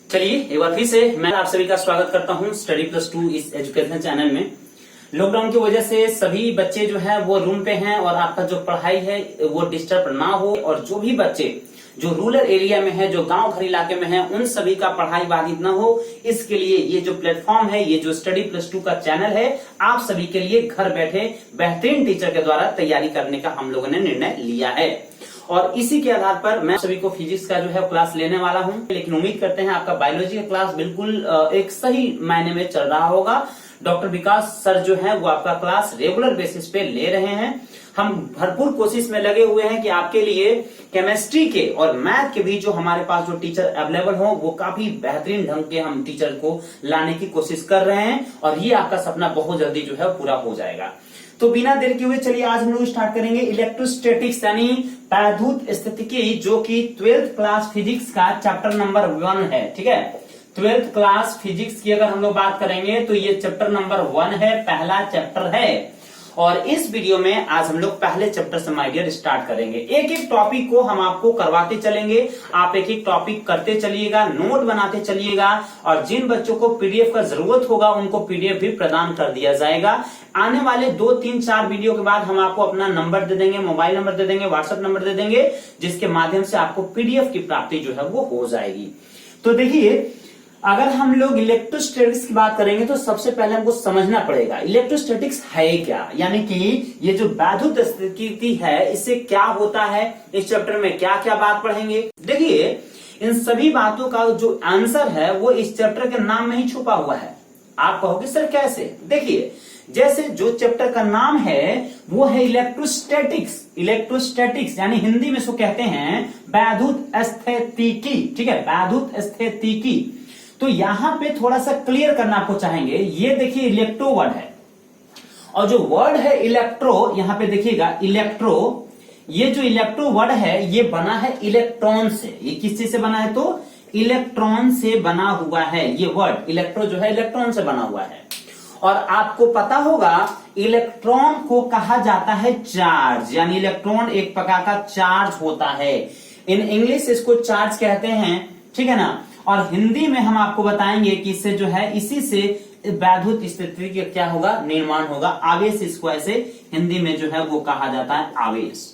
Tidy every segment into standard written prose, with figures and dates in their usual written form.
चलिए एक बार फिर से मैं आप सभी का स्वागत करता हूं स्टडी प्लस 2 इस एजुकेशन चैनल में। लॉकडाउन की वजह से सभी बच्चे जो है वो रूम पे हैं और आपका जो पढ़ाई है वो डिस्टर्ब ना हो, और जो भी बच्चे जो रूरल एरिया में है, जो गांव घर इलाके में है, उन सभी का पढ़ाई बाधित ना हो, इसके लिए ये जो प्लेटफॉर्म है, ये जो स्टडी प्लस 2 का चैनल है, आप सभी के लिए घर बैठे बेहतरीन टीचर के द्वारा तैयारी करने का हम लोगों ने निर्णय लिया है। और इसी के आधार पर मैं सभी को फिजिक्स का जो है क्लास लेने वाला हूं, लेकिन उम्मीद करते हैं आपका बायोलॉजी का क्लास बिल्कुल एक सही मायने में चल रहा होगा। डॉक्टर विकास सर जो है वो आपका क्लास रेगुलर बेसिस पे ले रहे हैं। हम भरपूर कोशिश में लगे हुए हैं कि आपके लिए केमिस्ट्री के और मैथ के भी जो हमारे पास जो टीचर अवेलेबल हो, वो काफी बेहतरीन ढंग के हम टीचर को लाने की कोशिश कर रहे हैं, और ये आपका सपना बहुत जल्दी जो है पूरा हो जाएगा। तो बिना देर के हुए चलिए आज हम लोग स्टार्ट करेंगे इलेक्ट्रोस्टैटिक्स यानी पारभूत स्थितिकी, जो कि 12th क्लास फिजिक्स का चैप्टर नंबर 1 है। ठीक है, 12th क्लास फिजिक्स की अगर हम लोग बात करेंगे तो ये चैप्टर नंबर 1 है, पहला चैप्टर है। और इस वीडियो में आज हम लोग पहले चैप्टर से माय डियर स्टार्ट करेंगे। एक एक टॉपिक को हम आपको करवाते चलेंगे, आप एक एक टॉपिक करते चलिएगा, नोट बनाते चलिएगा, और जिन बच्चों को पीडीएफ का जरूरत होगा उनको पीडीएफ भी प्रदान कर दिया जाएगा। आने वाले 2, 3, 4 वीडियो के बाद हम आपको अपना नंबर दे देंगे, मोबाइल नंबर दे देंगे, व्हाट्सएप नंबर दे देंगे, जिसके माध्यम से आपको पीडीएफ की प्राप्ति जो है वो हो जाएगी। तो देखिए, अगर हम लोग इलेक्ट्रोस्टैटिक्स की बात करेंगे तो सबसे पहले हमको समझना पड़ेगा इलेक्ट्रोस्टैटिक्स है क्या, यानी कि ये जो वैद्युत स्थिति है इससे क्या होता है। इस चैप्टर में क्या क्या बात पढ़ेंगे, देखिए इन सभी बातों का जो आंसर है वो इस चैप्टर के नाम में ही छुपा हुआ है। आप कहोगे सर कैसे? देखिए, जैसे जो चैप्टर का नाम है वो है इलेक्ट्रोस्टैटिक्स। इलेक्ट्रोस्टैटिक्स यानी हिंदी में इसको कहते हैं वैद्युत स्थितिकी। ठीक है, वैद्युत स्थितिकी। तो यहां पे थोड़ा सा क्लियर करना आपको चाहेंगे। ये देखिए इलेक्ट्रो वर्ड है, और जो वर्ड है इलेक्ट्रो, यहां पे देखिएगा इलेक्ट्रो, ये जो इलेक्ट्रो वर्ड है ये बना है इलेक्ट्रॉन से। ये किस चीज से बना है? तो इलेक्ट्रॉन से बना हुआ है। ये वर्ड इलेक्ट्रो जो है इलेक्ट्रॉन से बना हुआ है। और आपको पता होगा इलेक्ट्रॉन को कहा जाता है चार्ज, यानी इलेक्ट्रॉन एक प्रकार का चार्ज होता है। इन इंग्लिश इसको चार्ज कहते हैं, ठीक है ना। और हिंदी में हम आपको बताएंगे कि इससे जो है इसी से वैद्युत स्थिति का क्या होगा, निर्माण होगा, आवेश। इसको ऐसे हिंदी में जो है वो कहा जाता है आवेश।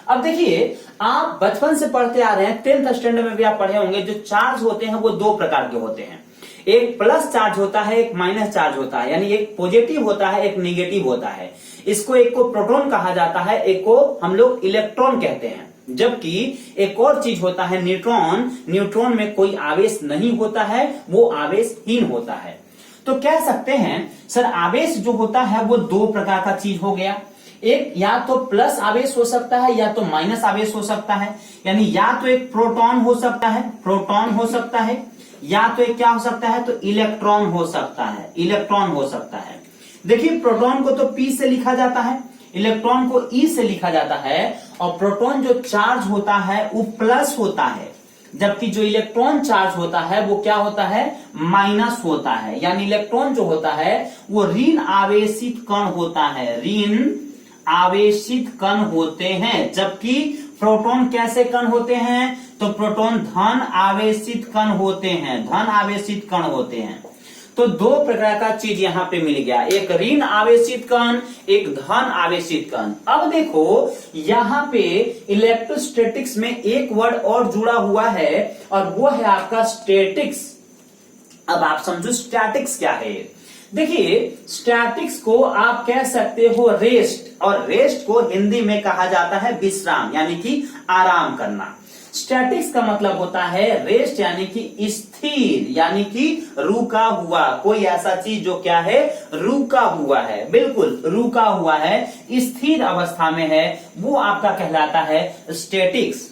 अब देखिए, आप बचपन से पढ़ते आ रहे हैं, 10th स्टैंडर्ड में भी आप पढ़े होंगे, जो चार्ज होते हैं वो 2 प्रकार के होते हैं। एक प्लस चार्ज होता है, एक माइनस चार्ज होता है, यानी एक पॉजिटिव होता है, एक निगेटिव होता है। इसको एक को प्रोटॉन कहा जाता है, एक को हम लोग इलेक्ट्रॉन कहते हैं। जबकि एक और चीज होता है न्यूट्रॉन। न्यूट्रॉन में कोई आवेश नहीं होता है, वो आवेशहीन होता है। तो कह सकते हैं सर आवेश जो होता है वो 2 प्रकार का चीज हो गया। एक या तो प्लस आवेश हो सकता है या तो माइनस आवेश हो सकता है, यानी या तो एक प्रोटॉन हो सकता है, प्रोटॉन हो सकता है, या तो एक क्या हो सकता है, तो इलेक्ट्रॉन हो सकता है, इलेक्ट्रॉन हो सकता है। देखिए, प्रोटॉन को तो P से लिखा जाता है, इलेक्ट्रॉन को E से लिखा जाता है, और प्रोटॉन जो चार्ज होता है वो प्लस होता है, जबकि जो इलेक्ट्रॉन चार्ज होता है वो क्या होता है, माइनस होता है। यानी इलेक्ट्रॉन जो होता है वो ऋण आवेशित कण होता है, ऋण आवेशित कण होते हैं, जबकि प्रोटॉन कैसे कण होते हैं, तो प्रोटॉन धन आवेशित कण होते हैं, धन आवेशित कण होते हैं। तो 2 प्रकार का चीज यहां पे मिल गया, एक ऋण आवेशित कण, एक धन आवेशित कण। अब देखो यहां पे इलेक्ट्रोस्टैटिक्स में एक वर्ड और जुड़ा हुआ है, और वो है आपका स्टैटिक्स। अब आप समझो स्टैटिक्स क्या है। देखिए, स्टैटिक्स को आप कह सकते हो रेस्ट, और रेस्ट को हिंदी में कहा जाता है विश्राम, यानी कि आराम करना। स्टैटिक्स का मतलब होता है रेस्ट, यानी कि स्थिर, यानी कि रुका हुआ, कोई ऐसा चीज जो क्या है, रुका हुआ है, बिल्कुल रुका हुआ है, स्थिर अवस्था में है, वो आपका कहलाता है स्टैटिक्स।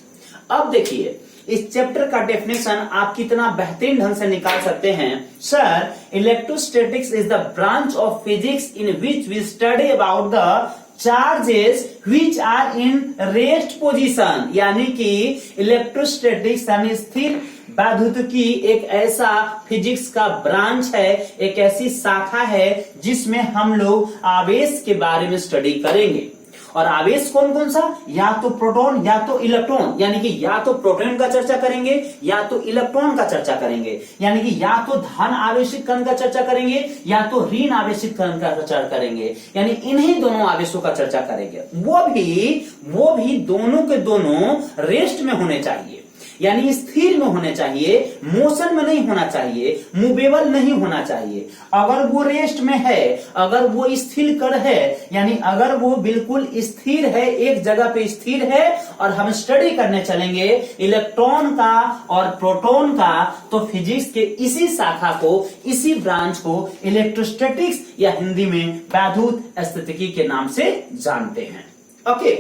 अब देखिए, इस चैप्टर का डेफिनेशन आप कितना बेहतरीन ढंग से निकाल सकते हैं। Sir, electrostatics is the branch of physics in which we study about the charges which are in rest position, यानी कि इलेक्ट्रोस्टैटिक्स यानी स्थिर वैद्युतिकी एक ऐसा फिजिक्स का ब्रांच है, एक ऐसी शाखा है जिसमें हम लोग आवेश के बारे में स्टडी करेंगे। और आवेश कौन कौन सा, या तो प्रोटॉन या तो इलेक्ट्रॉन, यानी कि या तो प्रोटॉन का चर्चा करेंगे या तो इलेक्ट्रॉन का चर्चा करेंगे, यानी कि या तो धन आवेशित कण का चर्चा करेंगे या तो ऋण आवेशित कण का चर्चा करेंगे, यानी इन्हीं दोनों आवेशों का चर्चा करेंगे। वो भी दोनों के दोनों रेस्ट में होने चाहिए, यानी स्थिर में होने चाहिए, मोशन में नहीं होना चाहिए, मूवेबल नहीं होना चाहिए। अगर वो रेस्ट में है, अगर वो स्थिर कण है, यानी अगर वो बिल्कुल स्थिर है, एक जगह पे स्थिर है, और हम स्टडी करने चलेंगे इलेक्ट्रॉन का और प्रोटॉन का, तो फिजिक्स के इसी शाखा को, इसी ब्रांच को इलेक्ट्रोस्टैटिक्स या हिंदी में वैद्युत स्थितिकी के नाम से जानते हैं। ओके,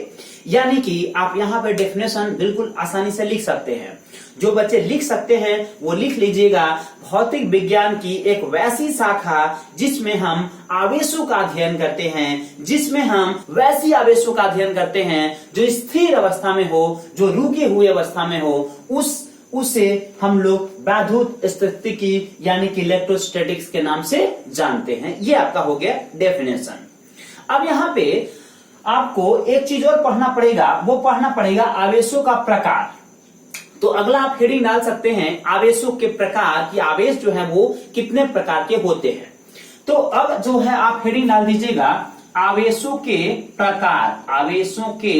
यानी कि आप यहां पर डेफिनेशन बिल्कुल आसानी से लिख सकते हैं। जो बच्चे लिख सकते हैं वो लिख लीजिएगा, भौतिक विज्ञान की एक वैसी शाखा जिसमें हम आवेशों का अध्ययन करते हैं, जिसमें हम वैसी आवेशों का अध्ययन करते हैं जो स्थिर अवस्था में हो, जो रुके हुए अवस्था में हो, उसे हम लोग वैद्युत स्थितिकी यानी कि इलेक्ट्रोस्टैटिक्स के नाम से जानते हैं। ये आपका हो गया डेफिनेशन। अब यहाँ पे आपको एक चीज और पढ़ना पड़ेगा, वो पढ़ना पड़ेगा आवेशों का प्रकार। तो अगला आप हेडिंग डाल सकते हैं आवेशों के प्रकार, कि आवेश जो है वो कितने प्रकार के होते हैं। तो अब जो है आप हेडिंग डाल दीजिएगा आवेशों के प्रकार। आवेशों के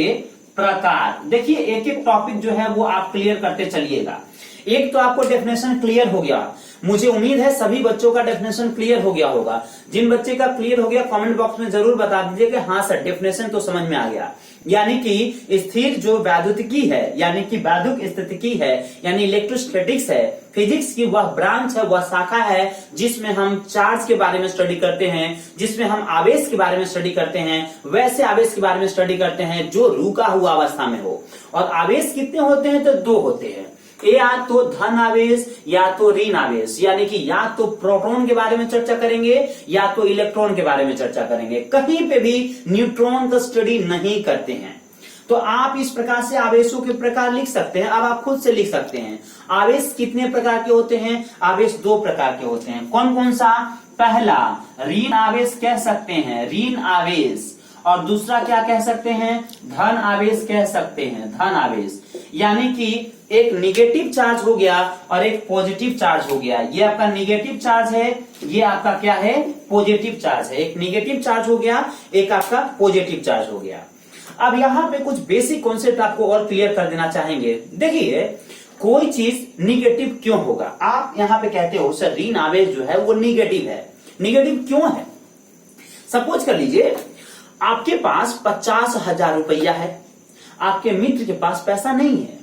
प्रकार, देखिए एक एक टॉपिक जो है वो आप क्लियर करते चलिएगा। एक तो आपको डेफिनेशन क्लियर हो गया, मुझे उम्मीद है सभी बच्चों का डेफिनेशन क्लियर हो गया होगा। जिन बच्चे का क्लियर हो गया कमेंट बॉक्स में जरूर बता दीजिए कि हाँ सर डेफिनेशन तो समझ में आ गया। यानी कि स्थिर जो वैद्युतिकी है, यानी कि वैद्युत स्थितिकी है, यानी इलेक्ट्रोस्टैटिक्स है, फिजिक्स की वह ब्रांच है, वह शाखा है जिसमें हम चार्ज के बारे में स्टडी करते हैं, जिसमें हम आवेश के बारे में स्टडी करते हैं, वैसे आवेश के बारे में स्टडी करते हैं जो रुका हुआ अवस्था में हो। और आवेश कितने होते हैं, तो दो होते हैं, या तो धन आवेश या तो ऋण आवेश, यानी कि या तो प्रोटॉन के बारे में चर्चा करेंगे या तो इलेक्ट्रॉन के बारे में चर्चा करेंगे। कहीं पे भी न्यूट्रॉन का स्टडी नहीं करते हैं। तो आप इस प्रकार से आवेशों के प्रकार लिख सकते हैं। अब आप खुद से लिख सकते हैं आवेश कितने प्रकार के होते हैं। आवेश दो प्रकार के होते हैं। कौन कौन सा, पहला ऋण आवेश कह सकते हैं, ऋण आवेश, और दूसरा क्या कह सकते हैं, धन आवेश कह सकते हैं, धन आवेश। यानी कि एक निगेटिव चार्ज हो गया और एक पॉजिटिव चार्ज हो गया। ये आपका निगेटिव चार्ज है, ये आपका क्या है, पॉजिटिव चार्ज है। एक निगेटिव चार्ज हो गया, एक आपका पॉजिटिव चार्ज हो गया। अब यहाँ पे कुछ बेसिक कॉन्सेप्ट आपको और क्लियर कर देना चाहेंगे। देखिए कोई चीज निगेटिव क्यों होगा, आप यहाँ पे कहते हो सर ऋण आवेश जो है वो निगेटिव है। निगेटिव क्यों है, सपोज कर लीजिए आपके पास 50,000 रुपया है, आपके मित्र के पास पैसा नहीं है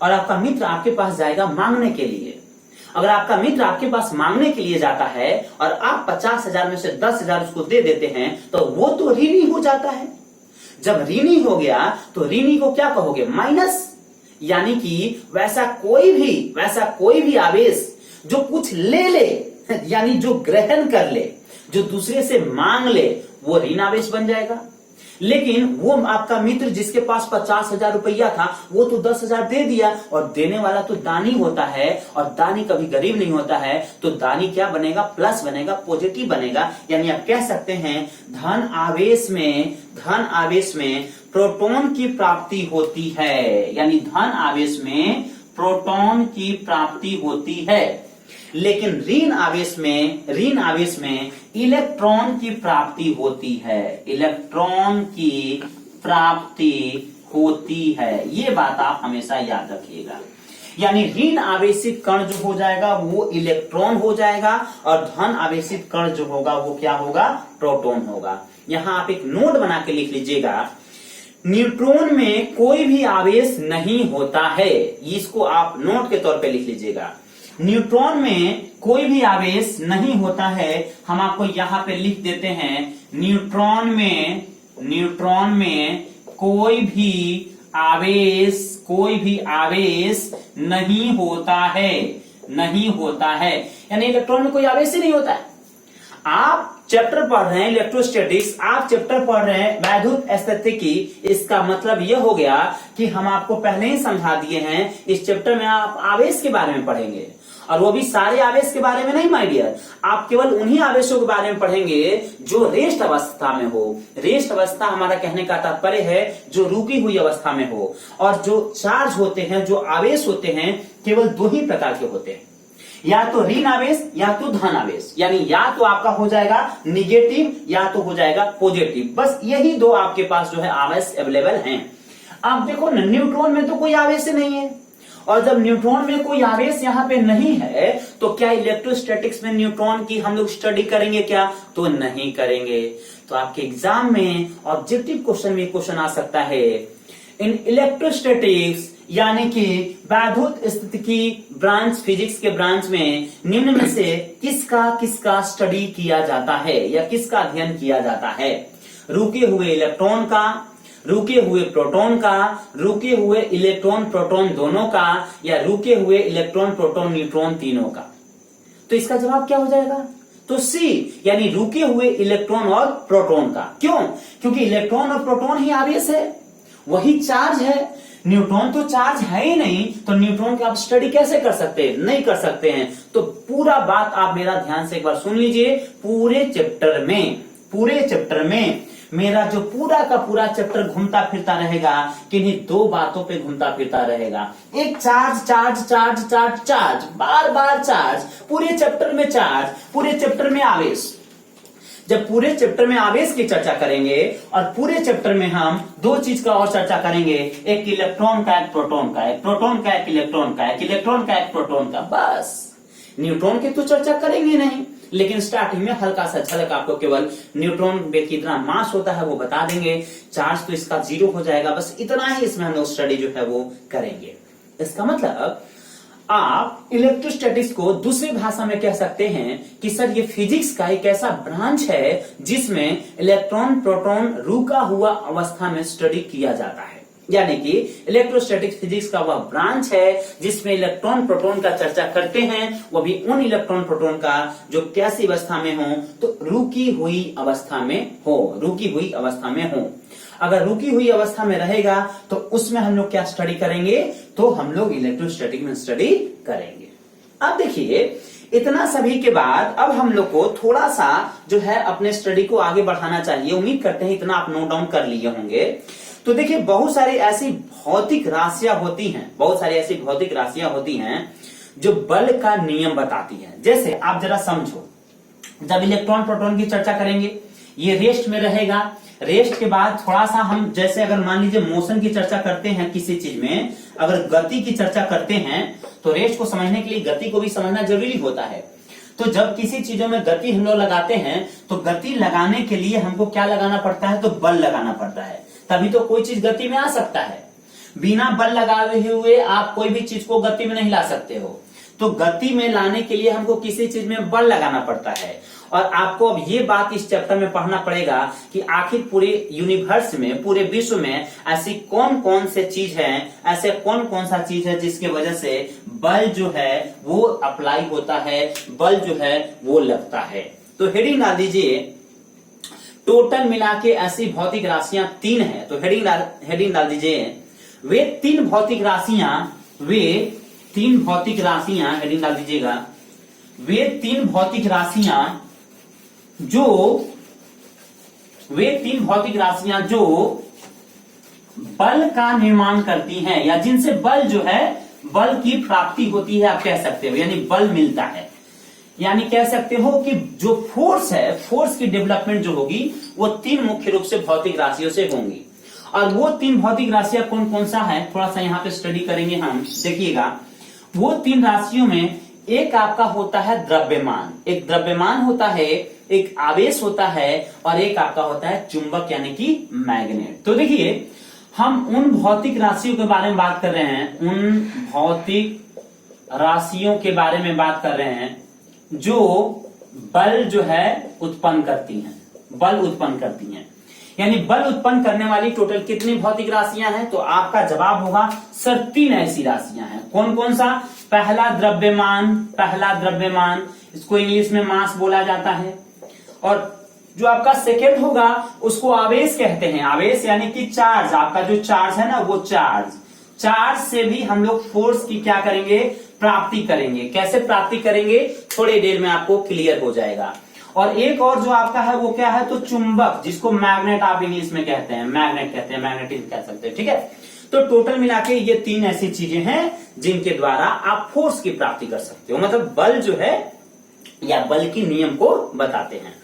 और आपका मित्र आपके पास जाएगा मांगने के लिए। अगर आपका मित्र आपके पास मांगने के लिए जाता है और आप 50,000 में से 10,000 उसको दे देते हैं तो वो तो ऋणी हो जाता है। जब ऋणी हो गया तो ऋणी को क्या कहोगे, माइनस। यानी कि वैसा कोई भी आवेश जो कुछ ले यानी जो ग्रहण कर ले, जो दूसरे से मांग ले, वो ऋण आवेश बन जाएगा। लेकिन वो आपका मित्र जिसके पास 50,000 रुपया था वो तो 10,000 दे दिया, और देने वाला तो दानी होता है और दानी कभी गरीब नहीं होता है। तो दानी क्या बनेगा, प्लस बनेगा, पॉजिटिव बनेगा। यानी आप कह सकते हैं धन आवेश में प्रोटॉन की प्राप्ति होती है, यानी धन आवेश में प्रोटॉन की प्राप्ति होती है। लेकिन ऋण आवेश में इलेक्ट्रॉन की प्राप्ति होती है, इलेक्ट्रॉन की प्राप्ति होती है। ये बात आप हमेशा याद रखिएगा। यानी ऋण आवेशित कण जो हो जाएगा वो इलेक्ट्रॉन हो जाएगा और धन आवेशित कण जो होगा वो क्या होगा, प्रोटॉन होगा। यहां आप एक नोट बना के लिख लीजिएगा, न्यूट्रॉन में कोई भी आवेश नहीं होता है। इसको आप नोट के तौर पे लिख लीजिएगा, न्यूट्रॉन में कोई भी आवेश नहीं होता है। हम आपको यहां पे लिख देते हैं, न्यूट्रॉन में कोई भी आवेश नहीं होता है, यानी इलेक्ट्रॉन में कोई आवेश ही नहीं होता है। आप चैप्टर पढ़ रहे हैं इलेक्ट्रोस्टैटिक्स, आप चैप्टर पढ़ रहे हैं वैद्युत स्थितिकी। इसका मतलब यह हो गया कि हम आपको पहले ही समझा दिए हैं, इस चैप्टर में आप आवेश के बारे में पढ़ेंगे और वो भी सारे आवेश के बारे में नहीं माय डियर, आप केवल उन्हीं आवेशों के बारे में पढ़ेंगे जो रेस्ट अवस्था में हो। रेस्ट अवस्था हमारा कहने का तात्पर्य है जो रुकी हुई अवस्था में हो। और जो चार्ज होते हैं, जो आवेश होते हैं, केवल दो ही प्रकार के होते हैं, या तो ऋण आवेश या तो धन आवेश। यानी या तो आपका हो जाएगा निगेटिव या तो हो जाएगा पॉजिटिव। बस यही दो आपके पास जो है आवेश अवेलेबल हैं। अब देखो ना, न्यूट्रॉन में तो कोई आवेश नहीं है, और जब न्यूट्रॉन में कोई आवेश यहाँ पे नहीं है तो क्या इलेक्ट्रोस्टैटिक्स में न्यूट्रॉन की हम लोग स्टडी करेंगे क्या? तो नहीं करेंगे। तो आपके एग्जाम में ऑब्जेक्टिव क्वेश्चन में क्वेश्चन आ सकता है, इन इलेक्ट्रोस्टैटिक्स यानी कि वैद्युत स्थितिकी ब्रांच, फिजिक्स के ब्रांच में निम्न में से किसका स्टडी किया जाता है या किसका अध्ययन किया जाता है? रुके हुए इलेक्ट्रॉन का, रुके हुए प्रोटॉन का, रुके हुए इलेक्ट्रॉन प्रोटॉन दोनों का, या रुके हुए इलेक्ट्रॉन प्रोटॉन न्यूट्रॉन तीनों का? तो इसका जवाब क्या हो जाएगा? तो सी, यानी रुके हुए इलेक्ट्रॉन और प्रोटॉन का। क्यों? क्योंकि इलेक्ट्रॉन और प्रोटॉन ही आवेश है, वही चार्ज है। न्यूट्रॉन तो चार्ज है ही नहीं, तो न्यूट्रॉन की आप स्टडी कैसे कर सकते हैं? नहीं कर सकते हैं। तो पूरा बात आप मेरा ध्यान से एक बार सुन लीजिए। पूरे चैप्टर में मेरा जो पूरा का पूरा चैप्टर घूमता फिरता रहेगा, किन्हीं दो बातों पे घूमता फिरता रहेगा। एक charge charge charge charge charge, बार बार चार्ज, पूरे चैप्टर में चार्ज, पूरे चैप्टर में आवेश। जब पूरे चैप्टर में आवेश की चर्चा करेंगे और पूरे चैप्टर में हम दो चीज का और चर्चा करेंगे, एक इलेक्ट्रॉन का, एक प्रोटॉन का, एक प्रोटॉन का, एक इलेक्ट्रॉन का, एक इलेक्ट्रॉन का, एक प्रोटॉन का। बस न्यूट्रॉन की तो चर्चा करेंगे नहीं, लेकिन स्टार्टिंग में हल्का सा झलक आपको केवल न्यूट्रॉन में कितना मास होता है वो बता देंगे। चार्ज तो इसका 0 हो जाएगा। बस इतना ही इसमें हम लोग स्टडी जो है वो करेंगे। इसका मतलब आप इलेक्ट्रोस्टैटिक्स को दूसरी भाषा में कह सकते हैं कि सर ये फिजिक्स का एक ऐसा ब्रांच है जिसमें इलेक्ट्रॉन प्रोटॉन रुका हुआ अवस्था में स्टडी किया जाता है। यानी कि इलेक्ट्रोस्टैटिक फिजिक्स का वह ब्रांच है जिसमें इलेक्ट्रॉन प्रोटॉन का चर्चा करते हैं, वो भी उन इलेक्ट्रॉन प्रोटॉन का जो कैसी अवस्था में हो? तो रुकी हुई अवस्था में हो, रुकी हुई अवस्था में हो। अगर रुकी हुई अवस्था में रहेगा तो उसमें हम लोग क्या स्टडी करेंगे? तो हम लोग इलेक्ट्रोस्टैटिक में स्टडी करेंगे। अब देखिए, इतना सभी के बाद अब हम लोग को थोड़ा सा जो है अपने स्टडी को आगे बढ़ाना चाहिए। उम्मीद करते हैं इतना आप नोट डाउन कर लिए होंगे। तो देखिए, बहुत सारी ऐसी भौतिक राशियां होती हैं जो बल का नियम बताती हैं। जैसे आप जरा समझो, जब इलेक्ट्रॉन प्रोटॉन की चर्चा करेंगे, ये रेस्ट में रहेगा। रेस्ट के बाद थोड़ा सा हम, जैसे अगर मान लीजिए मोशन की चर्चा करते हैं किसी चीज में, अगर गति की चर्चा करते हैं तो रेस्ट को समझने के लिए गति को भी समझना जरूरी होता है। तो जब किसी चीजों में गति हम लोग लगाते हैं तो गति लगाने के लिए हमको क्या लगाना पड़ता है? तो बल लगाना पड़ता है, तभी तो कोई चीज गति में आ सकता है। बिना बल लगाए हुए आप कोई भी चीज को गति में नहीं ला सकते हो। तो गति में लाने के लिए हमको किसी चीज में बल लगाना पड़ता है। और आपको अब ये बात इस चैप्टर में पढ़ना पड़ेगा कि आखिर पूरे यूनिवर्स में, पूरे विश्व में ऐसी कौन कौन से चीज है, ऐसे कौन कौन सा चीज है जिसके वजह से बल जो है वो अप्लाई होता है, बल जो है वो लगता है। तो हेडिंग डाल दीजिए, टोटल मिला के ऐसी भौतिक राशियां 3 है। तो हेडिंग डाल दीजिए, वे तीन भौतिक राशियां, हेडिंग डाल दीजिएगा, वे तीन भौतिक राशियां जो बल का निर्माण करती हैं, या जिनसे बल जो है, बल की प्राप्ति होती है, आप कह सकते हो, यानी बल मिलता है। यानी कह सकते हो कि जो फोर्स है, फोर्स की डेवलपमेंट जो होगी वो 3 मुख्य रूप से भौतिक राशियों से होंगी। और वो 3 भौतिक राशियां कौन कौन सा है, थोड़ा सा यहाँ पे स्टडी करेंगे हम। देखिएगा, वो 3 राशियों में एक आपका होता है द्रव्यमान, एक द्रव्यमान होता है, एक आवेश होता है, और एक आपका होता है चुंबक यानी कि मैग्नेट। तो देखिए, हम उन भौतिक राशियों के बारे में बात कर रहे हैं, उन भौतिक राशियों के बारे में बात कर रहे हैं जो बल जो है उत्पन्न करती हैं, बल उत्पन्न करती हैं। यानी बल उत्पन्न करने वाली टोटल कितनी भौतिक राशियां हैं? तो आपका जवाब होगा सर 3 ऐसी राशियां हैं। कौन कौन सा? पहला द्रव्यमान, इसको इंग्लिश में मास बोला जाता है। और जो आपका सेकेंड होगा उसको आवेश कहते हैं। आवेश यानी कि चार्ज, आपका जो चार्ज है ना, वो चार्ज से भी हम लोग फोर्स की क्या करेंगे? प्राप्ति करेंगे। कैसे प्राप्ति करेंगे थोड़ी देर में आपको क्लियर हो जाएगा। और एक और जो आपका है वो क्या है, तो चुंबक, जिसको मैग्नेट आप इंग्लिश में कहते हैं, मैग्नेट कहते हैं, मैग्नेटिज्म कह सकते हैं, ठीक है। तो टोटल मिला के ये 3 ऐसी चीजें हैं जिनके द्वारा आप फोर्स की प्राप्ति कर सकते हो, मतलब बल जो है या बल की नियम को बताते हैं।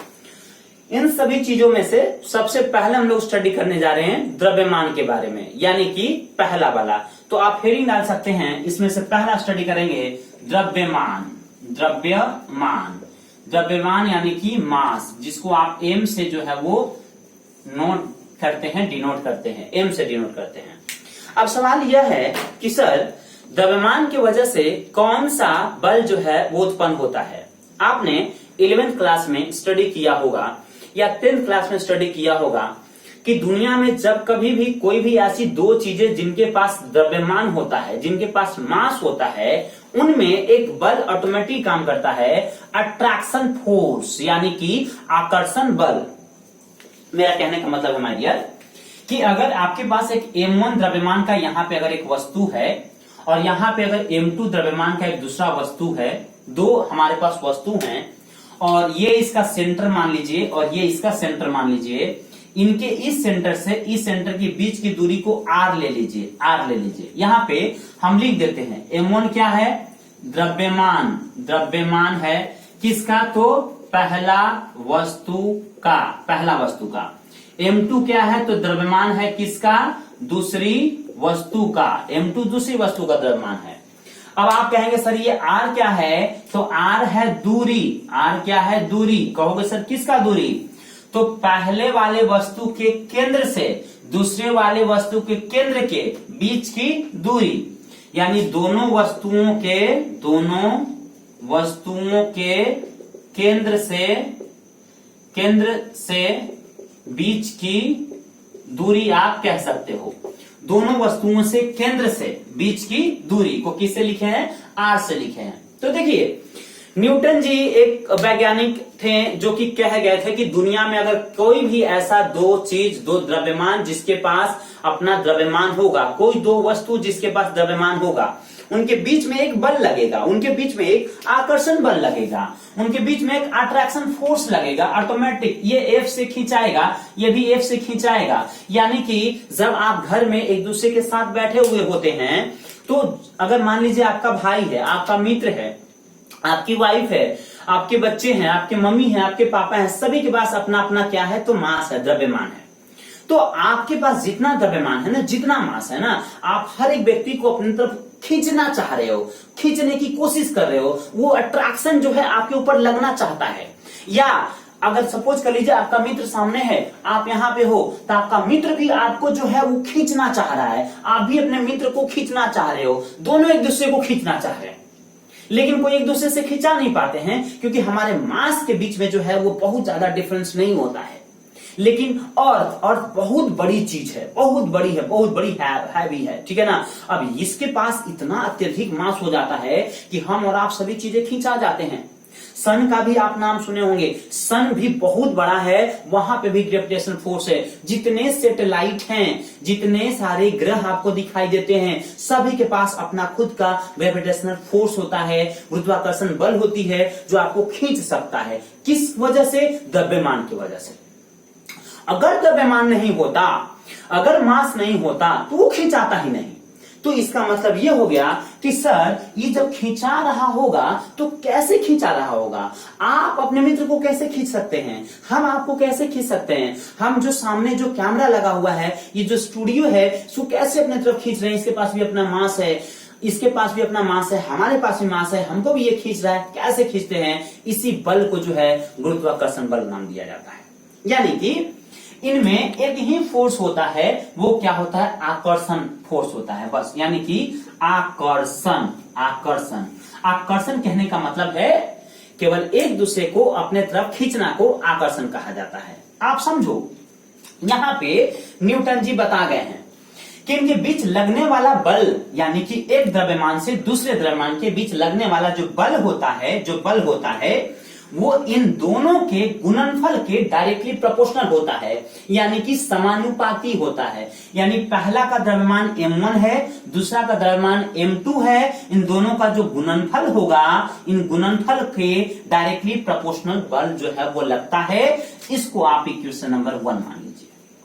इन सभी चीजों में से सबसे पहले हम लोग स्टडी करने जा रहे हैं द्रव्यमान के बारे में, यानी कि पहला वाला। तो आप हेडिंग डाल सकते हैं, इसमें से पहला स्टडी करेंगे द्रव्यमान। द्रव्यमान, द्रव्यमान यानी कि मास, जिसको आप एम से जो है वो नोट करते हैं, डिनोट करते हैं, एम से डिनोट करते हैं। अब सवाल यह है कि सर द्रव्यमान की वजह से कौन सा बल जो है वो उत्पन्न होता है। आपने 11th क्लास में स्टडी किया होगा या 10th क्लास में स्टडी किया होगा कि दुनिया में जब कभी भी कोई भी ऐसी 2 चीजें जिनके पास द्रव्यमान होता है, जिनके पास मास होता है, उनमें एक बल ऑटोमेटिक काम करता है, अट्रैक्शन फोर्स यानी कि आकर्षण बल। मेरा कहने का मतलब है माय डियर कि अगर आपके पास एक m1 द्रव्यमान का यहाँ पे अगर एक वस्तु है और यहाँ पे अगर m2 द्रव्यमान का एक दूसरा वस्तु है, 2 हमारे पास वस्तु हैं और ये इसका सेंटर मान लीजिए और ये इसका सेंटर मान लीजिए, इनके इस सेंटर से इस सेंटर के बीच की दूरी को r ले लीजिए, r ले लीजिए। यहाँ पे हम लिख देते हैं m1 क्या है, द्रव्यमान, द्रव्यमान है किसका, तो पहला वस्तु का, पहला वस्तु का। m2 क्या है, तो द्रव्यमान है किसका, दूसरी वस्तु का, m2 दूसरी वस्तु का द्रव्यमान है। अब आप कहेंगे सर ये r क्या है, तो r है दूरी, r क्या है, दूरी। कहोगे सर किसका दूरी, तो पहले वाले वस्तु के केंद्र से दूसरे वाले वस्तु के केंद्र के बीच की दूरी, यानी दोनों वस्तुओं के केंद्र से बीच की दूरी आप कह सकते हो। दोनों वस्तुओं से केंद्र से बीच की दूरी को किससे लिखे हैं, r से लिखे हैं। तो देखिए न्यूटन जी एक वैज्ञानिक थे जो कि कह गए थे कि दुनिया में अगर कोई भी ऐसा 2 चीज, 2 द्रव्यमान जिसके पास अपना द्रव्यमान होगा, कोई 2 वस्तु जिसके पास द्रव्यमान होगा, उनके बीच में एक बल लगेगा, उनके बीच में एक आकर्षण बल लगेगा, उनके बीच में एक अट्रैक्शन फोर्स लगेगा ऑटोमेटिक। ये F से खींचाएगा, ये भी F से खींचाएगा। यानी कि जब आप घर में एक दूसरे के साथ बैठे हुए होते हैं, तो अगर मान लीजिए आपका भाई है, आपका मित्र है, आपकी वाइफ है, आपके बच्चे हैं, आपके मम्मी हैं, आपके पापा हैं, सभी के पास अपना अपना क्या है, तो मास है, द्रव्यमान है। तो आपके पास जितना द्रव्यमान है ना, जितना मास है ना, आप हर एक व्यक्ति को अपनी तरफ खींचना चाह रहे हो, खींचने की कोशिश कर रहे हो, वो अट्रैक्शन जो है आपके ऊपर लगना चाहता है। या अगर सपोज कर लीजिए आपका मित्र सामने है, आप यहाँ पे हो, तो आपका मित्र भी आपको जो है वो खींचना चाह रहा है, आप भी अपने मित्र को खींचना चाह रहे हो, दोनों एक दूसरे को खींचना चाह रहे हैं। लेकिन कोई एक दूसरे से खिंचा नहीं पाते हैं क्योंकि हमारे मास के बीच में जो है वो बहुत ज्यादा डिफरेंस नहीं होता है। लेकिन अर्थ बहुत बड़ी चीज है, बहुत बड़ी है, बहुत बड़ी हैवी है, ठीक है ना। अब इसके पास इतना अत्यधिक मास हो जाता है कि हम और आप सभी चीजें खींचा जाते हैं। सन का भी आप नाम सुने होंगे, सन भी बहुत बड़ा है, वहां पे भी ग्रेविटेशन फोर्स है। जितने सैटेलाइट हैं, जितने सारे ग्रह आपको दिखाई देते हैं, सभी के पास अपना खुद का ग्रेविटेशनल फोर्स होता है, गुरुत्वाकर्षण बल होती है जो आपको खींच सकता है। किस वजह से, द्रव्यमान की वजह से। अगर द्रव्यमान नहीं होता, अगर मास नहीं होता तो वो खींचाता ही नहीं। तो इसका मतलब ये हो गया कि सर ये जब खींचा रहा होगा तो कैसे खींचा रहा होगा। आप अपने मित्र को कैसे खींच सकते हैं, हम आपको कैसे खींच सकते हैं। हम जो सामने जो कैमरा लगा हुआ है, ये जो स्टूडियो है, इसको कैसे अपने तरफ खींच रहे हैं। इसके पास भी अपना मास है, इसके पास भी अपना मास है, हमारे पास भी मास है, हमको भी ये खींच रहा है। कैसे खींचते हैं, इसी बल को जो है गुरुत्वाकर्षण बल नाम दिया जाता है। यानी कि इनमें एक ही फोर्स होता है, वो क्या होता है, आकर्षण फोर्स होता है, बस। यानी कि आकर्षण, आकर्षण, आकर्षण कहने का मतलब है केवल एक दूसरे को अपने तरफ खींचना को आकर्षण कहा जाता है। आप समझो, यहां पे न्यूटन जी बता गए हैं कि इनके बीच लगने वाला बल, यानी कि एक द्रव्यमान से दूसरे द्रव्यमान के बीच लगने वाला जो बल होता है, जो बल होता है, वो इन दोनों के गुणनफल के डायरेक्टली प्रोपोर्शनल होता है, यानी कि समानुपाती होता है। यानी पहला का द्रव्यमान m1 है, दूसरा का द्रव्यमान m2 है, इन दोनों का जो गुणनफल होगा, इन गुणनफल के डायरेक्टली प्रोपोर्शनल बल जो है वो लगता है। इसको आप इक्वेशन नंबर 1 मान लीजिए।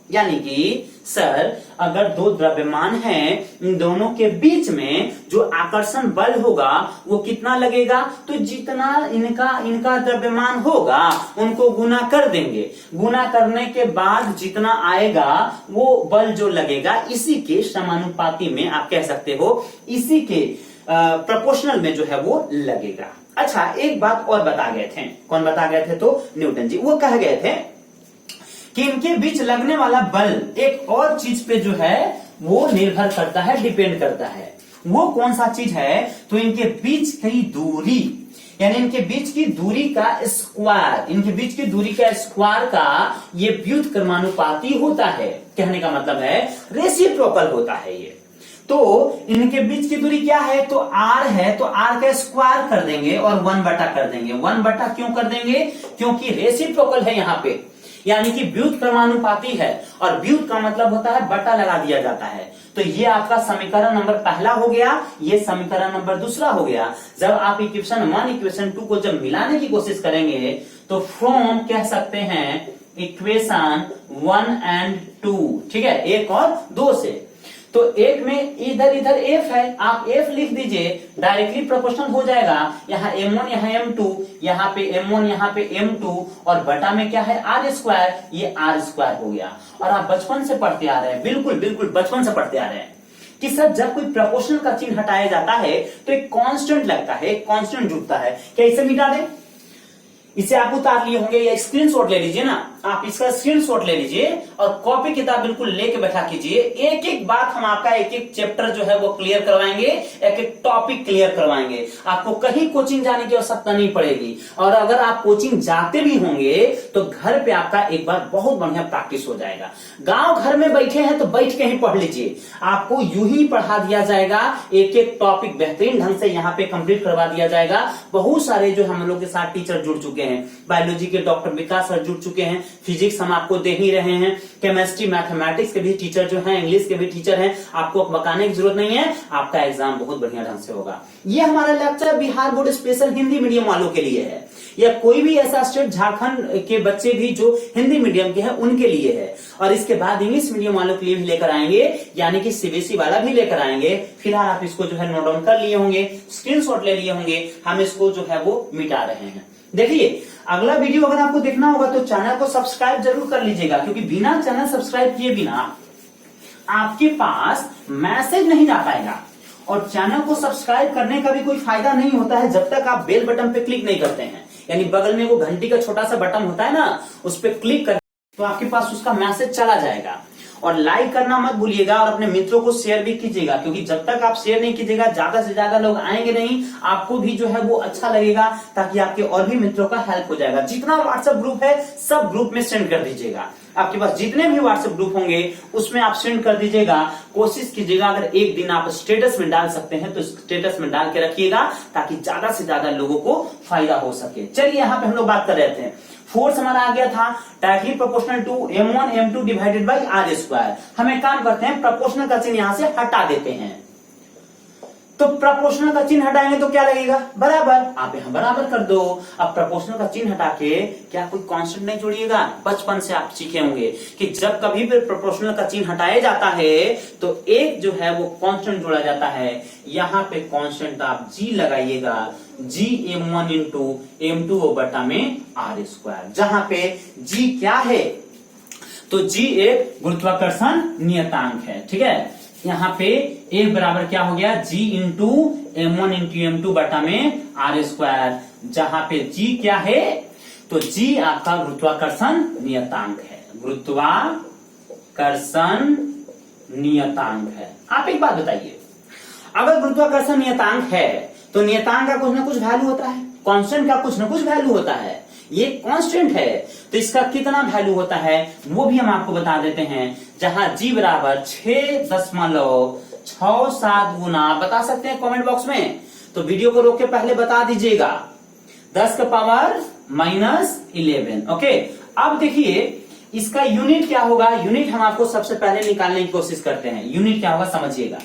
यानी कि सर अगर दो द्रव्यमान हैं, इन दोनों के बीच में जो आकर्षण बल होगा वो कितना लगेगा, तो जितना इनका द्रव्यमान होगा उनको गुना कर देंगे। गुना करने के बाद जितना आएगा वो बल जो लगेगा इसी के समानुपाती में, आप कह सकते हो इसी के प्रोपोर्शनल में जो है वो लगेगा। अच्छा, एक बात और बता गए थे। कौन बता गए थे? तो न्यूटन जी। वो कह गए थे कि इनके बीच लगने वाला बल एक और चीज पे जो है वो निर्भर करता है, डिपेंड करता है। वो कौन सा चीज है? तो इनके बीच की दूरी, यानी इनके बीच की दूरी का स्क्वायर, इनके बीच की दूरी का स्क्वायर का ये व्युत्क्रमानुपाती होता है। कहने का मतलब है रेसिप्रोकल होता है ये। तो इनके बीच की दूरी क्या है? तो r है, तो r का स्क्वायर कर देंगे और 1 बटा कर देंगे। 1 बटा क्यों कर देंगे? क्योंकि रेसिप्रोकल है यहाँ पे, यानी कि व्युत्क्रमानुपाती है, और व्युत का मतलब होता है बटा लगा दिया जाता है। तो ये आपका समीकरण नंबर पहला हो गया, ये समीकरण नंबर दूसरा हो गया। जब आप इक्वेशन 1 इक्वेशन 2 को जब मिलाने की कोशिश करेंगे तो फ्रॉम कह सकते हैं इक्वेशन 1 एंड 2, ठीक है, 1 और 2 से। तो एक में इधर इधर f है, आप f लिख दीजिए, डायरेक्टली प्रोपोर्शनल हो जाएगा। यहाँ m1 यहाँ m2, यहाँ पे m1 यहाँ पे m2, और बटा में क्या है r स्क्वायर, ये r स्क्वायर हो गया। और आप बचपन से पढ़ते आ रहे हैं, बिल्कुल बिल्कुल बचपन से पढ़ते आ रहे हैं कि सर जब कोई प्रोपोर्शनल का चिन्ह हटाया जाता है तो एक कांस्टेंट लगता है, एक कांस्टेंट जुड़ता है। क्या इसे मिटा दें? इसे आप उतार लिए होंगे या स्क्रीनशॉट ले लीजिए ना, आप इसका स्क्रीनशॉट ले लीजिए और कॉपी किताब बिल्कुल लेके बैठा कीजिए। एक एक बात हम आपका एक एक चैप्टर जो है वो क्लियर करवाएंगे, एक एक टॉपिक क्लियर करवाएंगे। आपको कहीं कोचिंग जाने की आवश्यकता नहीं पड़ेगी। और अगर आप कोचिंग जाते भी होंगे तो घर पे आपका एक बार बहुत बढ़िया प्रैक्टिस हो जाएगा। गांव घर में बैठे हैं तो बैठ के ही पढ़ लीजिए, आपको यूं ही पढ़ा दिया जाएगा। एक एक टॉपिक बेहतरीन ढंग से यहाँ पे कंप्लीट करवा दिया जाएगा। बहुत सारे जो हम लोग के साथ टीचर जुड़ चुके हैं, बायोलॉजी के डॉक्टर विकास सर जुड़ चुके हैं, फिजिक्स हम आपको दे ही रहे हैं, केमिस्ट्री मैथमेटिक्स के भी टीचर जो हैं, इंग्लिश के भी टीचर हैं। आपको बताने की जरूरत नहीं है, आपका एग्जाम बहुत बढ़िया ढंग से होगा। ये हमारा lecture Bihar board special Hindi medium वालों के लिए है, या कोई भी ऐसा स्टेट झारखंड के बच्चे भी जो हिंदी मीडियम के हैं उनके लिए है। और इसके बाद इंग्लिश मीडियम वालों के लिए भी लेकर आएंगे, यानी कि सीबीएसई वाला भी लेकर आएंगे। फिलहाल आप इसको जो है नोट डाउन कर लिए होंगे, स्क्रीनशॉट ले लिए होंगे, हम इसको जो है वो मिटा रहे हैं। देखिए, अगला वीडियो अगर आपको देखना होगा तो चैनल को सब्सक्राइब जरूर कर लीजिएगा, क्योंकि बिना चैनल सब्सक्राइब किए बिना आपके पास मैसेज नहीं जा पाएगा। और चैनल को सब्सक्राइब करने का भी कोई फायदा नहीं होता है जब तक आप बेल बटन पे क्लिक नहीं करते हैं। यानी बगल में वो घंटी का छोटा सा बटन होता है ना, उस पर क्लिक कर तो आपके पास उसका मैसेज चला जाएगा। और लाइक करना मत भूलिएगा, और अपने मित्रों को शेयर भी कीजिएगा, क्योंकि जब तक आप शेयर नहीं कीजिएगा ज्यादा से ज्यादा लोग आएंगे नहीं, आपको भी जो है वो अच्छा लगेगा, ताकि आपके और भी मित्रों का हेल्प हो जाएगा। जितना व्हाट्सएप ग्रुप है सब ग्रुप में सेंड कर दीजिएगा। आपके पास जितने भी व्हाट्सएप ग्रुप होंगे उसमें आप सेंड कर दीजिएगा। कोशिश कीजिएगा अगर एक दिन आप स्टेटस में डाल सकते हैं तो स्टेटस में डाल के रखिएगा, ताकि ज्यादा से ज्यादा लोगों को फायदा हो सके। चलिए, यहाँ पे हम लोग बात कर रहे थे, फोर्स हमारा आ गया था directly proportional to m1 m2 divided by r square. हम एक काम करते हैं, प्रोपोर्शनल का चिन्ह यहां से हटा देते हैं। तो प्रोपोर्शनल का चिन्ह हटाएंगे तो क्या लगेगा? बराबर। आप यहां बराबर कर दो। अब प्रोपोर्शनल का चिन्ह हटा के क्या कोई कांस्टेंट नहीं जोड़िएगा? बचपन से आप सीखे होंगे कि जब कभी भी प्रोपोर्शनल का चिन्ह हटाया जाता है तो एक जो है वो कांस्टेंट जोड़ा जाता है। यहाँ पे कांस्टेंट आप g लगाइएगा, g m1 इंटू m2 बटा में r स्क्वायर, जहां पे g क्या है? तो g एक गुरुत्वाकर्षण नियतांक है, ठीक है। यहाँ पे एक बराबर क्या हो गया? g into m1 into m2 बटा में r स्क्वायर, जहां पे g क्या है? तो g आपका गुरुत्वाकर्षण नियतांक है, गुरुत्वाकर्षण नियतांक है। आप एक बात बताइए, अगर गुरुत्वाकर्षण नियतांक है तो नियतांक का कुछ ना कुछ वैल्यू होता है, कांस्टेंट का कुछ ना कुछ वैल्यू होता है। ये कांस्टेंट है तो इसका कितना वैल्यू होता है वो भी हम आपको बता देते हैं। जहां g बराबर 6.67 गुना, बता सकते हैं कमेंट बॉक्स में, तो वीडियो को रोक के पहले बता दीजिएगा। 10 का पावर -11। ओके, अब देखिए इसका यूनिट क्या होगा। यूनिट हम आपको सबसे पहले निकालने की कोशिश करते हैं। यूनिट क्या होगा समझिएगा।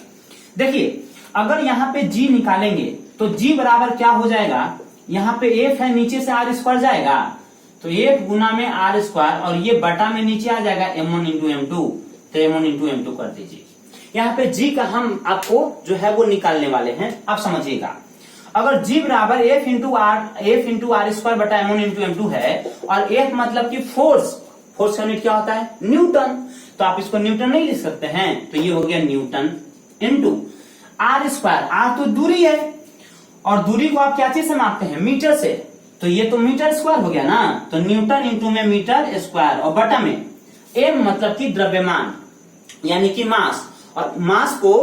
देखिए अगर यहाँ पे g निकालेंगे तो g बराबर क्या हो जाएगा, यहाँ पे f है, नीचे से r स्क्वायर जाएगा तो 1 गुना में r स्क्वायर, और ये बटा में नीचे आ जाएगा m1 इंटू m2, तो m1 इंटू m2 कर दीजिए। यहाँ पे g का हम आपको जो है वो निकालने वाले हैं। अब समझिएगा, अगर g बराबर f इंटू आर स्क्वायर बटा m1 इंटू m2 है, और f मतलब कि फोर्स का यूनिट क्या होता है, न्यूटन, तो आप इसको न्यूटन नहीं लिख सकते हैं, तो ये हो गया newton into R square. R तो दूरी है, और दूरी को आप क्या चीज से मापते हैं, मीटर से, तो ये तो मीटर स्क्वायर हो गया ना, तो न्यूटन इंटू में मीटर स्क्वायर, और बटा में m मतलब कि द्रव्यमान यानी कि मास, और मास को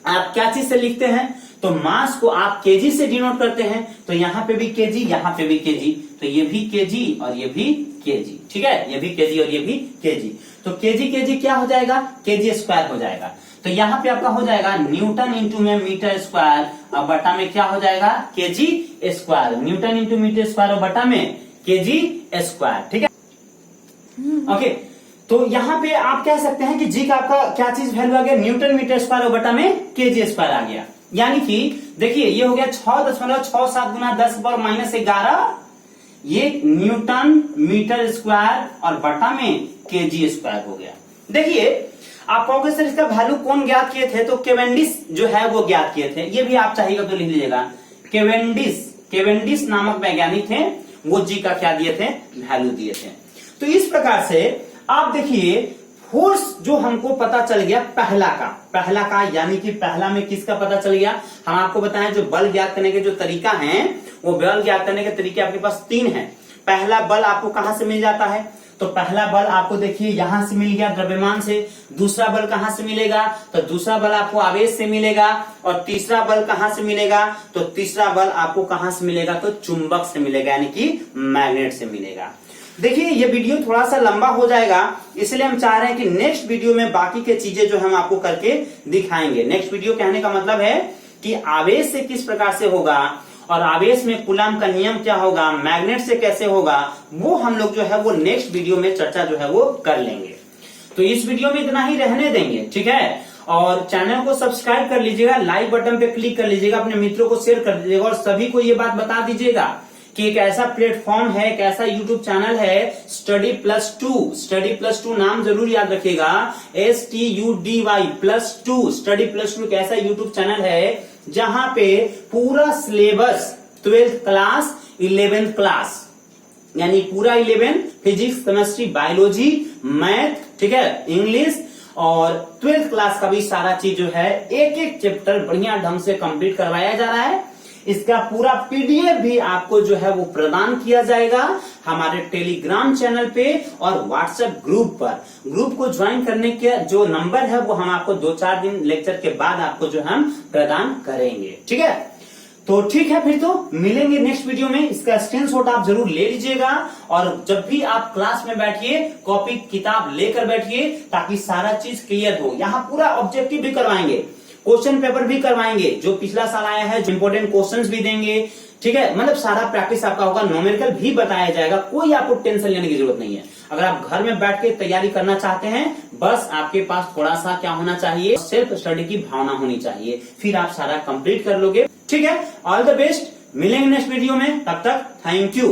आप क्या चीज से लिखते हैं, तो मास को आप केजी से डिनोट करते हैं, तो यहाँ पे भी केजी, यहाँ पे भी केजी, तो ये भी केजी और ये भी केजी, ठीक है, ये भी केजी और ये भी केजी, तो केजी क्या हो जाएगा, केजी स्क्वायर हो जाएगा। तो यहाँ पे आपका हो जाएगा न्यूटन इंटू में मीटर स्क्वायर, और बटा में क्या हो जाएगा, kg square. Newton into metre square और बटा में केजी स्क्वायर, ठीक है। ओके, तो यहाँ पे आप कह सकते हैं कि जी का आपका क्या चीज वैल्यू आ गया, न्यूटन मीटर स्क्वायर और बटा में केजी स्क्वायर आ गया। यानी कि देखिए ये हो गया 6.67 गुना 10⁻11, ये न्यूटन मीटर स्क्वायर और बटा में केजी स्क्वायर हो गया। देखिए आप कहोगे सर इसका वैल्यू कौन ज्ञात किए थे, तो केवेंडिश जो है वो ज्ञात किए थे। ये भी आप चाहिएगा तो लिख लीजिएगा, केवेंडिश नामक वैज्ञानिक थे, वो जी का क्या दिए थे, वैल्यू दिए थे। तो इस प्रकार से आप देखिए फोर्स जो हमको पता चल गया पहला का यानी कि पहला में किसका पता चल गया, हम आपको बताएं जो बल ज्ञात करने के जो तरीका है, वो बल ज्ञात करने के तरीके आपके पास 3 हैं। पहला बल आपको कहां से मिल जाता है, तो पहला बल आपको देखिए यहां से मिल गया द्रव्यमान से। दूसरा बल कहां से मिलेगा, तो दूसरा बल आपको आवेश से मिलेगा। और तीसरा बल कहां से मिलेगा, तो तीसरा बल आपको कहां से मिलेगा, तो चुंबक से मिलेगा, यानी कि मैग्नेट से मिलेगा। देखिए ये वीडियो थोड़ा सा लंबा हो जाएगा, इसलिए हम चाह रहे हैं कि नेक्स्ट वीडियो में बाकी के चीजें जो हम आपको करके दिखाएंगे। नेक्स्ट वीडियो कहने का मतलब है कि आवेश से किस प्रकार से होगा, और आवेश में कूलम का नियम क्या होगा, मैग्नेट से कैसे होगा, वो हम लोग जो है वो नेक्स्ट वीडियो में चर्चा जो है वो कर लेंगे। तो इस वीडियो में इतना ही रहने देंगे, ठीक है। और चैनल को सब्सक्राइब कर लीजिएगा, लाइक बटन पे क्लिक कर लीजिएगा, अपने मित्रों को शेयर कर दीजिएगा, और सभी को ये बात बता दीजिएगा कि एक ऐसा प्लेटफॉर्म है, एक ऐसा यूट्यूब चैनल है स्टडी+2 नाम जरूर याद रखिएगा, STUDY+2 स्टडी+2 एक ऐसा यूट्यूब चैनल है जहां पे पूरा syllabus 12th class 11th class यानी पूरा 11 फिजिक्स केमिस्ट्री बायोलॉजी मैथ, ठीक है, इंग्लिश और 12th क्लास का भी सारा चीज जो है एक एक चैप्टर बढ़िया ढंग से कंप्लीट करवाया जा रहा है। इसका पूरा PDF भी आपको जो है वो प्रदान किया जाएगा हमारे टेलीग्राम चैनल पे और व्हाट्सएप ग्रुप पर। ग्रुप को ज्वाइन करने के जो नंबर है वो हम आपको 2-4 दिन लेक्चर के बाद आपको जो हम प्रदान करेंगे, ठीक है। तो ठीक है, फिर तो मिलेंगे नेक्स्ट वीडियो में। इसका स्क्रीनशॉट आप जरूर ले लीजिएगा, और जब भी आप क्लास में बैठिए कॉपी किताब लेकर बैठिए, ताकि सारा चीज क्लियर हो। यहाँ पूरा ऑब्जेक्टिव भी करवाएंगे, क्वेश्चन पेपर भी करवाएंगे, जो पिछला साल आया है, जो इंपोर्टेंट क्वेश्चंस भी देंगे, ठीक है। मतलब सारा प्रैक्टिस आपका होगा, न्यूमेरिकल भी बताया जाएगा, कोई आपको टेंशन लेने की जरूरत नहीं है। अगर आप घर में बैठ के तैयारी करना चाहते हैं, बस आपके पास थोड़ा सा क्या होना चाहिए, सेल्फ स्टडी की भावना होनी चाहिए, फिर आप सारा कंप्लीट कर लोगे, ठीक है। ऑल द बेस्ट, मिलेंगे नेक्स्ट वीडियो में, तब तक थैंक यू।